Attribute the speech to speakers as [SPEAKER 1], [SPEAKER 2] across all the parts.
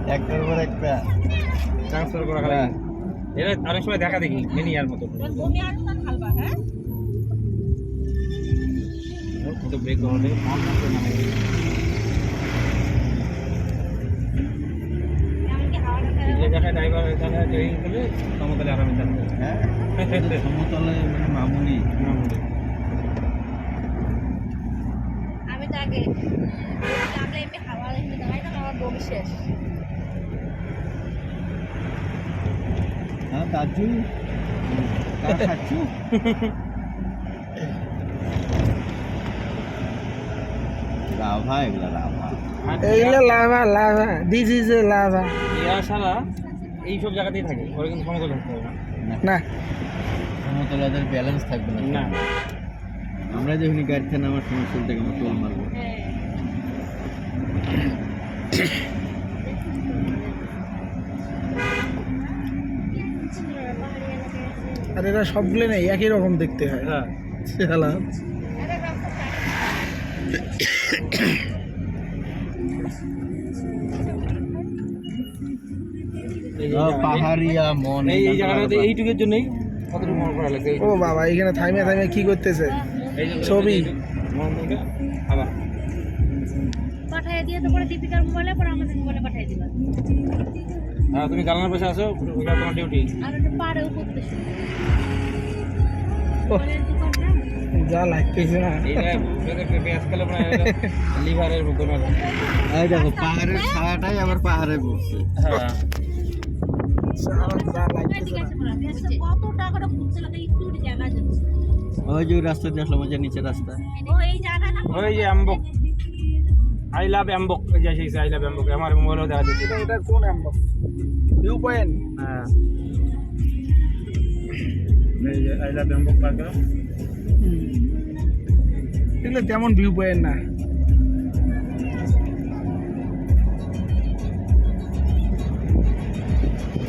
[SPEAKER 1] একটার পর একটা
[SPEAKER 2] ট্রান্সফার করা গেল এরা অনেক সময় দেখা দেখি মিনি আর মতো
[SPEAKER 3] তুমি আর না খালবা হ্যাঁ
[SPEAKER 2] তো ব্রেক করলে অন করতে না লাগে
[SPEAKER 3] এমন কি হাওয়াটা
[SPEAKER 2] এই জায়গায় ড্রাইভার এখানে ট্রেনিং করলে সমতলে আরামে থাকবে
[SPEAKER 1] হ্যাঁ সমতলে মানে মামুনি
[SPEAKER 3] আমি তো আগে লাগলে এমনি হাওয়া লাগলে দাঁড়াই না আমার বমি শেষ
[SPEAKER 1] হ্যাঁ তাজু খাচ্ছু লাভা এগুলা লাভা
[SPEAKER 4] এইগুলো lava lava this is a lava
[SPEAKER 2] এরা সারা এইসব জায়গাতেই থাকে ওরা কিন্তু সমতল থাকতে হবে
[SPEAKER 4] না
[SPEAKER 1] সমতলাদের ব্যালেন্স থাকবে না
[SPEAKER 2] না
[SPEAKER 1] আমরা যখন গাড়িতে নামার সময় চলতে গেলে টোল মারবো
[SPEAKER 3] হ্যাঁ
[SPEAKER 4] আর এরা সবগুলো নেই একই রকম দেখতে হয়
[SPEAKER 2] হ্যাঁ
[SPEAKER 4] শালা
[SPEAKER 1] পাহাড়িয়া মন
[SPEAKER 2] এই জায়গাটাতে এইটুকুর জন্যই কতটুকু মন করা লাগছে
[SPEAKER 4] ও বাবা এখানে থাইমে থাইমে কি করতেছে
[SPEAKER 2] এই যে
[SPEAKER 4] ছবি।
[SPEAKER 2] মনটা আবার
[SPEAKER 3] পাঠিয়ে দিয়ে তো পরে দীপিকার মোবাইলে পরে আমাদের মোবাইলে পাঠিয়ে দিবা
[SPEAKER 2] হ্যাঁ তুমি গালানোর পাশে আসো ওইটা তোমার ডিউটি
[SPEAKER 3] আর ওটা পাড়েও করতেছে
[SPEAKER 4] ও
[SPEAKER 3] মোবাইলের দোকানটা
[SPEAKER 4] যা লাগতেছে না
[SPEAKER 2] এইটা পেঁয়াজ খেলে লিভারের তোমার
[SPEAKER 1] এই দেখো পাহাড়ের ছায়াটাই আবার পাহাড়ে বসছে
[SPEAKER 2] হ্যাঁ
[SPEAKER 4] যা লাগতেছে
[SPEAKER 3] ঠিক
[SPEAKER 4] না
[SPEAKER 3] আছে মনে হয় কত টাকাটা ঘুরতে লাগে একটু জায়গা যাচ্ছে
[SPEAKER 1] ওই যে ওই রাস্তা দিয়ে আসলাম ওই যে নিচের রাস্তা
[SPEAKER 3] ও এই জায়গা না
[SPEAKER 2] ওই যে অ্যাম্বক আই লাভ অ্যাম্বক এই যে সেই আই লাভ অ্যাম্বক আমার মোবাইলও দেখা যাচ্ছে
[SPEAKER 4] এটা কোন অ্যাম্বক ভিউ পয়েন্ট
[SPEAKER 2] হ্যাঁ এই যে আই লাভ অ্যাম্বক পার্ক
[SPEAKER 4] এগুলো তেমন ভিউ পয়েন্ট না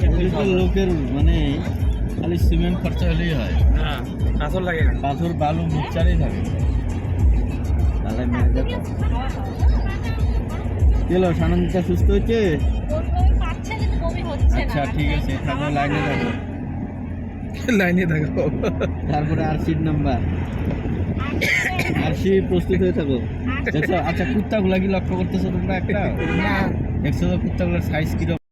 [SPEAKER 1] এদিকে লোকের মানে খালি সিমেন্ট খরচা হলেই হয়
[SPEAKER 2] হ্যাঁ আসল লাগে না
[SPEAKER 1] পাথর বালু মিক্সচারই থাকে তাহলে মেয়েদের চলো সানন্দটা সুস্থ হচ্ছে
[SPEAKER 3] বমি পাচ্ছে কিন্তু বমি হচ্ছে না
[SPEAKER 1] আচ্ছা ঠিক আছে থাকো লাইনে থাকো
[SPEAKER 4] লাইনে থাকো
[SPEAKER 1] তারপরে আরসির নাম্বার আরসি প্রস্তুত হয়ে থাকো দেখছো আচ্ছা কুত্তাগুলা কি লক্ষ্য করতেছো তোমরা একটা
[SPEAKER 4] না
[SPEAKER 1] দেখছো তো কুত্তাগুলোর সাইজ কিরকম